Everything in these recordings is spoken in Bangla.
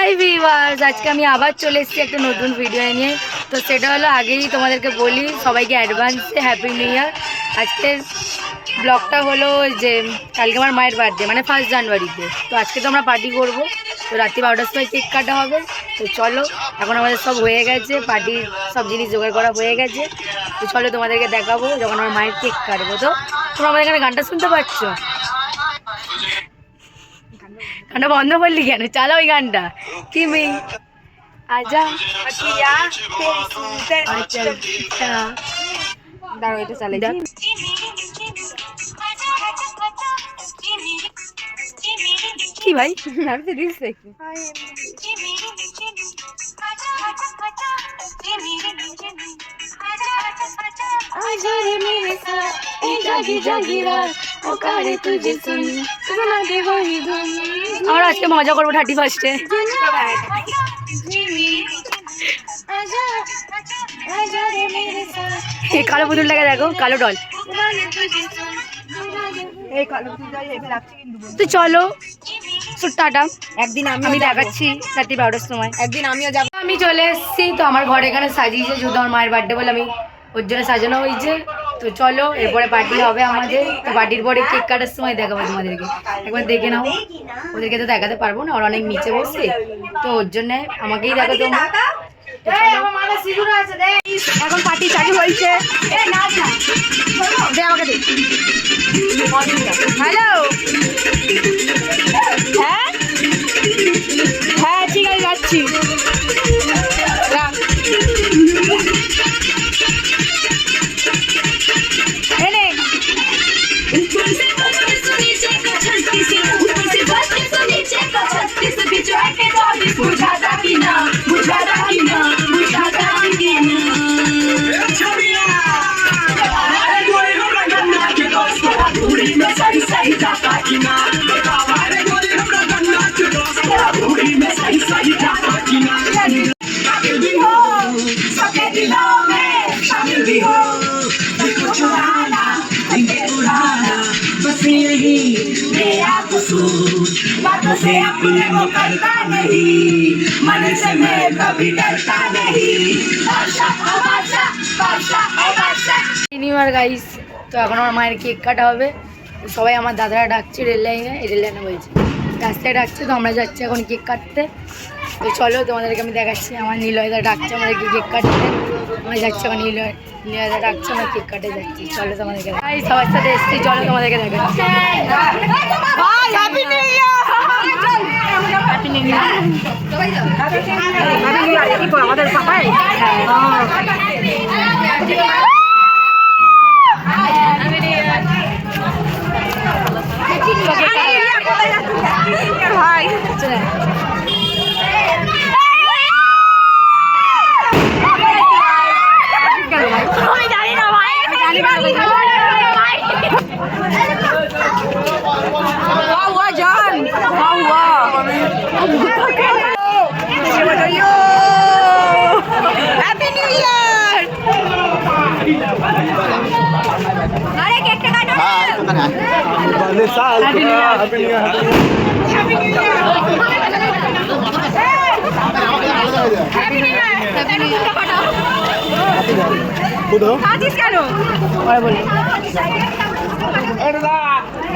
হাই ভিউয়ার্স, আজকে আমি আবার চলে এসেছি একটা নতুন ভিডিও নিয়ে। তো সেটা হলো, আগেই তোমাদেরকে বলি সবাইকে অ্যাডভান্সে হ্যাপি নিউ ইয়ার। আজকের ব্লগটা হলো যে কালকে আমার মায়ের বার্থডে, মানে 1 জানুয়ারিতে। তো আজকে তো আমরা পার্টি করবো। তো রাত্রি 12টার সময় কেক কাটা হবে। তো চলো, এখন আমাদের সব হয়ে গেছে, পার্টির সব জিনিস জোগাড় করা হয়ে গেছে। তো চলো তোমাদেরকে দেখাবো যখন আমার মায়ের কেক কাটবো। তো তোমরা আমাদের এখানে গানটা শুনতে পাচ্ছ? গানটা বন্ধ করলি কেন? চালা ওই গানটা। কি মেয়ে আজা দাঁড়ো, এটা চালাই। কি ভাই? আমি তো রিলস দেখি। আমরা আজকে মজা করবো 31-এ। কালো পুতুলটাকে দেখো, কালো ডল। তো চলো টাটা। একদিন আমি দেখাচ্ছি রাত্রি 12টার সময়। একদিন আমিও যাবো। আমি চলে এসেছি। তো আমার ঘরে এখানে সাজিয়েছে, শুধু আমার মায়ের বার্থডে বলে আমি ওর জন্য সাজানো হয়েছে। তো চলো, এরপরে পার্টি হবে আমাদের। তো পার্টির পরে কেক কাটার সময় দেখাবো তোমাদেরকে, একবার দেখে নাও। ওদেরকে তো দেখাতে পারবো না, ওরা অনেক নিচে বসে। তো ওর জন্য আমাকেই দেখো তোমরা। এখন পার্টি চালু হয়েছে। হ্যালো, হ্যাঁ হ্যাঁ ঠিক আছে, যাচ্ছি। बातों से अपने को करता नहीं, मन से मैं कभी डरता नहीं। গাইস, তো এখন আমার মায়ের কেক কাটা হবে। সবাই আমার দাদারা ডাকছে রেল লাইনে, রেল লাইনে বলছে রাস্তায় ডাকছে। তো আমরা যাচ্ছি এখন কেক কাটতে। তো চলো তোমাদেরকে আমি দেখাচ্ছি। আমার নীলয়দা ডাকছে আমাদেরকে কেক কাটতে। আমরা যাচ্ছি এখন নীলয়দা ডাকছে, আমরা কেক কাটে যাচ্ছি। চলো তোমাদেরকে সবার সাথে এসছি, চলো তোমাদেরকে দেখাচ্ছি। আমাদের পাপাই ভাই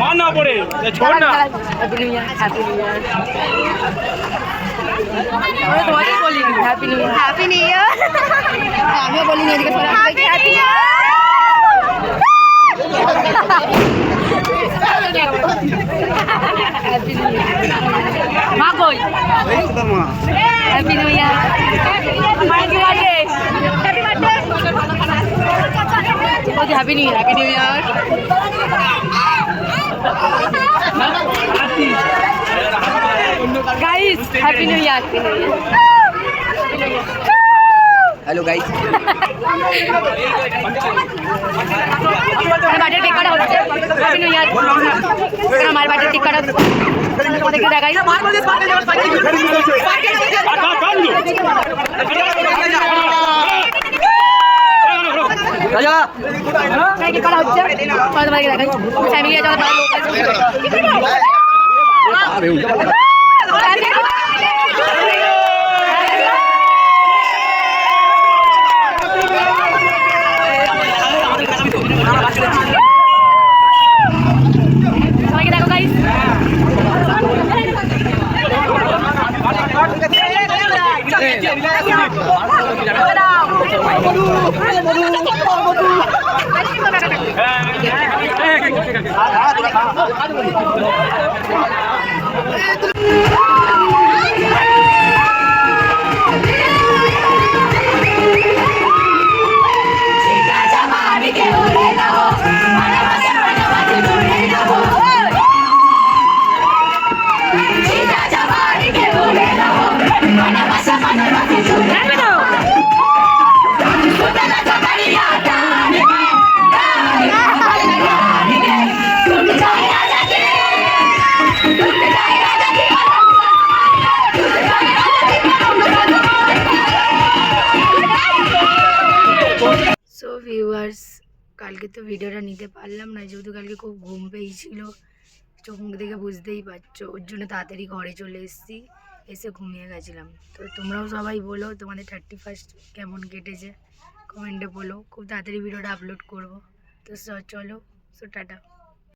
মানা পড়ে ছোড় না। তোমাকে বলিনি happy new year. Happy new year আমিও বলিনি। এদিকে হ্যাপি নিউ ইয়ার। মা কই? Happy new year. Happy new year. Happy new year. Guys happy new year. Hello guys, birthday cake কাটা হচ্ছে। Happy new year. আমার বার্থডে কেক কাটা তোমাদেরকে দেখাই। কেক কাটা হচ্ছে, তোমাদেরকে দেখাই। ফ্যামিলি আছে, আমাদের লোক আছে। সো ভিউয়ার্স, কালকে তো ভিডিওটা নিতে পারলাম না, যেহেতু কালকে খুব ঘুম পেয়েছিল, চোখ মুখ দেখে বুঝতেই পারছো, ওর জন্য তাড়াতাড়ি ঘরে চলে এসেছি, এসে ঘুমিয়ে গেছিলাম। তো তোমরাও সবাই বলো তোমাদের 31st কেমন কেটেছে, কমেন্টে বলো। খুব তাড়াতাড়ি ভিডিওটা আপলোড করবো। তো চলো, টাটা।